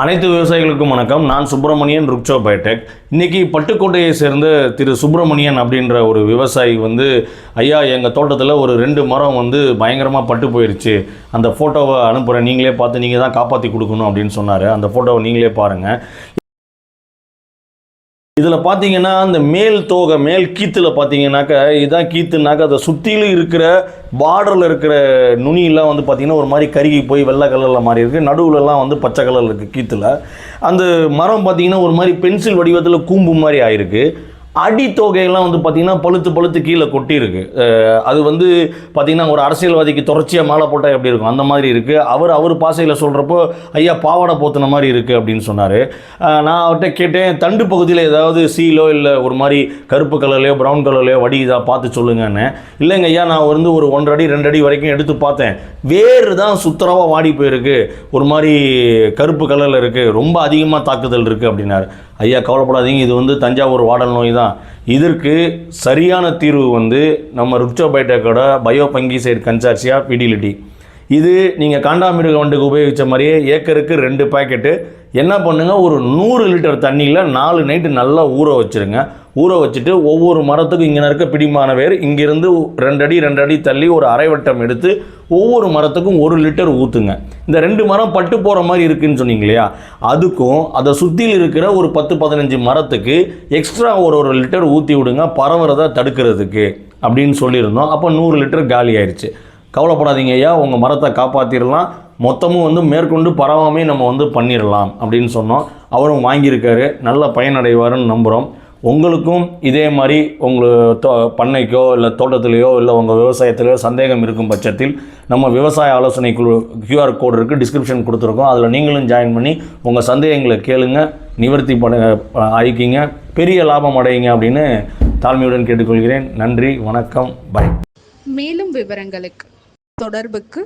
அனைத்து விவசாயிகளுக்கும் வணக்கம். நான் சுப்பிரமணியன், ருக்சோ பயோடெக். இன்றைக்கி பட்டுக்கோட்டையை சேர்ந்த திரு சுப்பிரமணியன் அப்படின்ற ஒரு விவசாயி ஐயா எங்கள் தோட்டத்தில் ஒரு 2 மரம் பயங்கரமாக பட்டு போயிடுச்சு, அந்த ஃபோட்டோவை அனுப்புகிறேன், நீங்களே பார்த்து நீங்கள் தான் காப்பாற்றி கொடுக்கணும் அப்படின்னு சொன்னார். அந்த ஃபோட்டோவை நீங்களே பாருங்கள். இதில் பார்த்தீங்கன்னா அந்த மேல் தோகை, மேல் கீத்தில் பார்த்தீங்கன்னாக்கா இதுதான் கீத்துனாக்கா அதை சுற்றிலும் இருக்கிற பார்டரில் இருக்கிற நுனியெல்லாம் பார்த்தீங்கன்னா ஒரு மாதிரி கருகி போய் வெள்ளை கலரில் மாறி இருக்குது. நடுவுலலாம் பச்சை கலரில் இருக்குது கீத்தில். அந்த மரம் பார்த்தீங்கன்னா ஒரு மாதிரி பென்சில் வடிவத்தில் கூம்பு மாதிரி ஆயிருக்கு. அடி தொகையெல்லாம் பார்த்தீங்கன்னா பழுத்து கீழே கொட்டி இருக்குது. அது பார்த்தீங்கன்னா ஒரு அரசியல்வாதிக்கு தொடர்ச்சியாக மாலை போட்டால் எப்படி இருக்கும் அந்த மாதிரி இருக்குது. அவர் பாசையில் சொல்கிறப்போ ஐயா பாவாடை போத்துன மாதிரி இருக்குது அப்படின்னு சொன்னார். நான் அவர்கிட்ட கேட்டேன், தண்டு பகுதியில் ஏதாவது சீலோ இல்லை ஒரு மாதிரி கருப்பு கலர்லையோ ப்ரௌன் கலர்லையோ வடி இதாக பார்த்து சொல்லுங்கன்னு. இல்லைங்க ஐயா, நான் ஒரு 1 அடி 2 அடி வரைக்கும் எடுத்து பார்த்தேன், வேறு தான் சுத்தரவாக வாடி போயிருக்கு, ஒரு மாதிரி கருப்பு கலரில் இருக்குது, ரொம்ப அதிகமாக தாக்குதல் இருக்குது அப்படின்னாரு. ஐயா கவலைப்படாதீங்க, இது தஞ்சாவூர் வாடல் நோய் தான். இதற்கு சரியான தீர்வு நம்ம ருக்சோ பயோடெக்கோட பயோ ஃபங்கிசைட் கன்சார்சியா பிடிலிட்டி. இது நீங்கள் காண்டாமிருக வண்டுக்கு உபயோகித்த மாதிரியே ஏக்கருக்கு 2 பாக்கெட்டு. என்ன பண்ணுங்கள், ஒரு 100 லிட்டர் தண்ணியில் 4 நைட்டு நல்லா ஊற வச்சுருங்க. ஊற வச்சுட்டு ஒவ்வொரு மரத்துக்கும் இங்கே இருக்க பிடிமான வேர் இங்கேருந்து 2 அடி தள்ளி ஒரு அரை வட்டம் எடுத்து ஒவ்வொரு மரத்துக்கும் 1 லிட்டர் ஊற்றுங்க. இந்த 2 மரம் பட்டு போகிற மாதிரி இருக்குதுன்னு சொன்னீங்க இல்லையா, அதுக்கும் அதை சுற்றியில் இருக்கிற ஒரு 10-15 மரத்துக்கு எக்ஸ்ட்ரா ஒரு லிட்டர் ஊற்றி விடுங்க, பரவுறதை தடுக்கிறதுக்கு அப்படின்னு சொல்லியிருந்தோம். அப்போ 100 லிட்டர் காலி ஆயிடுச்சு. கவலைப்படாதீங்க ஐயா, உங்கள் மரத்தை காப்பாற்றிடலாம், மொத்தமும் மேற்கொண்டு பரவாமே நம்ம பண்ணிடலாம் அப்படின்னு சொன்னோம். அவரும் வாங்கியிருக்காரு, நல்ல பயனடைவாருன்னு நம்புகிறோம். உங்களுக்கும் இதே மாதிரி உங்கள் பண்ணைக்கோ இல்லை தோட்டத்திலேயோ இல்லை உங்கள் விவசாயத்திலேயோ சந்தேகம் இருக்கும் பட்சத்தில் நம்ம விவசாய ஆலோசனை குழு QR கோடு இருக்குது, டிஸ்கிரிப்ஷன் கொடுத்துருக்கோம். அதில் நீங்களும் ஜாயின் பண்ணி உங்கள் சந்தேகங்களை கேளுங்க, நிவர்த்தி ஆயிக்கிங்க, பெரிய லாபம் அடையுங்க அப்படின்னு தாழ்மையுடன் கேட்டுக்கொள்கிறேன். நன்றி, வணக்கம், பை. மேலும் விவரங்களுக்கு தொடர்புக்கு